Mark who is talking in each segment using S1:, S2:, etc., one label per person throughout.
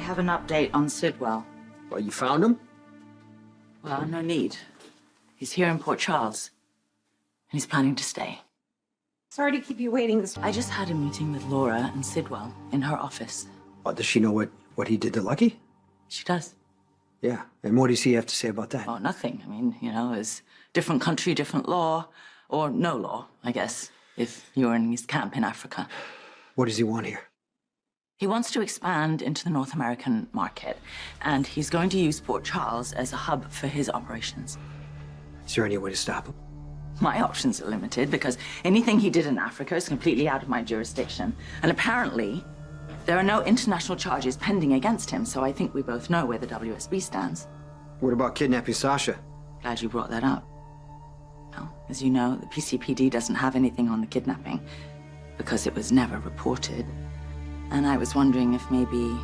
S1: have an update on Sidwell.
S2: Well, you found him?
S1: Well, no need. He's here in Port Charles, and he's planning to stay.
S3: Sorry to keep you waiting.
S1: I just had a meeting with Laura and Sidwell in her office.
S2: Well, does she know what he did to Lucky?
S1: She does.
S2: Yeah, and what does he have to say about that?
S1: Oh, nothing. I mean, you know, it's different country, different law, or no law, I guess, if you're in his camp in Africa.
S2: What does he want here?
S1: He wants to expand into the North American market, and he's going to use Port Charles as a hub for his operations.
S2: Is there any way to stop him?
S1: My options are limited because anything he did in Africa is completely out of my jurisdiction. And apparently, there are no international charges pending against him, so I think we both know where the WSB stands.
S2: What about kidnapping Sasha?
S1: Glad you brought that up. Well, as you know, the PCPD doesn't have anything on the kidnapping because it was never reported. And I was wondering if maybe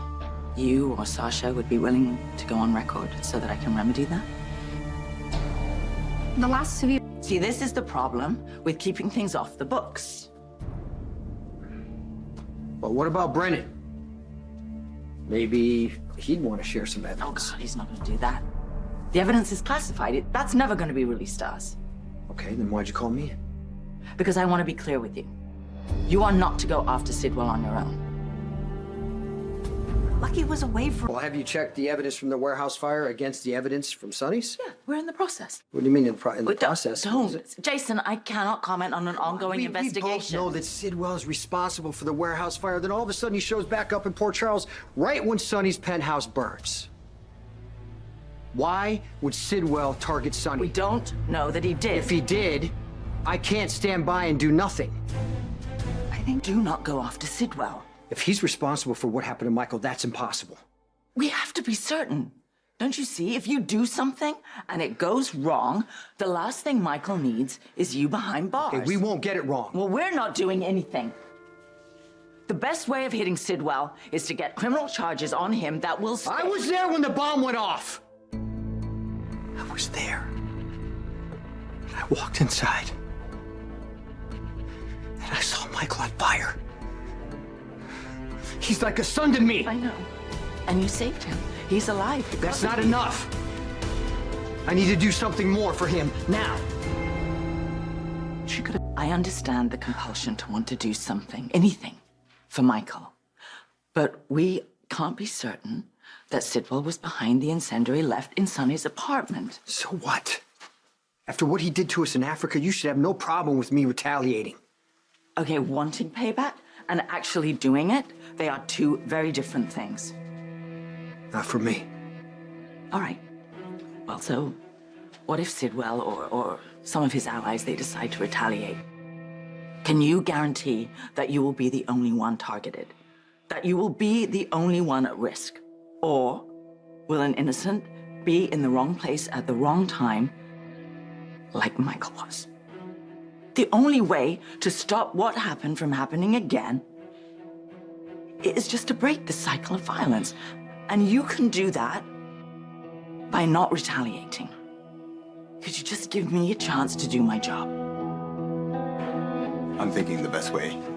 S1: you or Sasha would be willing to go on record so that I can remedy that.
S3: The last civil...
S1: See, this is the problem with keeping things off the books.
S2: Well, what about Brennan? Maybe he'd want to share some
S1: Oh,
S2: evidence.
S1: God, he's not going to do that. The evidence is classified. That's never going to be released to us.
S2: Okay, then why'd you call me?
S1: Because I want to be clear with you. You are not to go after Sidwell on your own. Lucky was away for...
S2: Well, have you checked the evidence from the warehouse fire against the evidence from Sonny's?
S1: Yeah, we're in the process.
S2: What do you mean in the
S1: Don't-
S2: process?
S1: Don't. Jason, I cannot comment on an ongoing
S2: We
S1: investigation.
S2: both know that Sidwell is responsible for the warehouse fire. Then all of a sudden he shows back up in Port Charles right when Sonny's penthouse burns. Why would Sidwell target Sonny?
S1: We don't know that he did.
S2: If he did, I can't stand by and do nothing.
S1: I think do not go after Sidwell.
S2: If he's responsible for what happened to Michael, that's impossible.
S1: We have to be certain. Don't you see? If you do something and it goes wrong, the last thing Michael needs is you behind bars.
S2: Okay, we won't get it wrong.
S1: Well, we're not doing anything. The best way of hitting Sidwell is to get criminal charges on him that will stick.
S2: I was there when the bomb went off. I was there. I walked inside. And I saw Michael on fire. He's like a son to me.
S1: I know. And you saved him. He's alive.
S2: That's not enough. I need to do something more for him now.
S1: She could have... I understand the compulsion to want to do something, anything, for Michael. But we can't be certain that Sidwell was behind the incendiary left in Sonny's apartment.
S2: So what? After what he did to us in Africa, you should have no problem with me retaliating.
S1: Okay, wanting payback and actually doing it, they are two very different things.
S2: Not for me.
S1: All right. Well, so what if Sidwell or some of his allies, they decide to retaliate? Can you guarantee that you will be the only one targeted? That you will be the only one at risk? Or will an innocent be in the wrong place at the wrong time, like Michael was? The only way to stop what happened from happening again is just to break the cycle of violence. And you can do that by not retaliating. Could you just give me a chance to do my job?
S4: I'm thinking the best way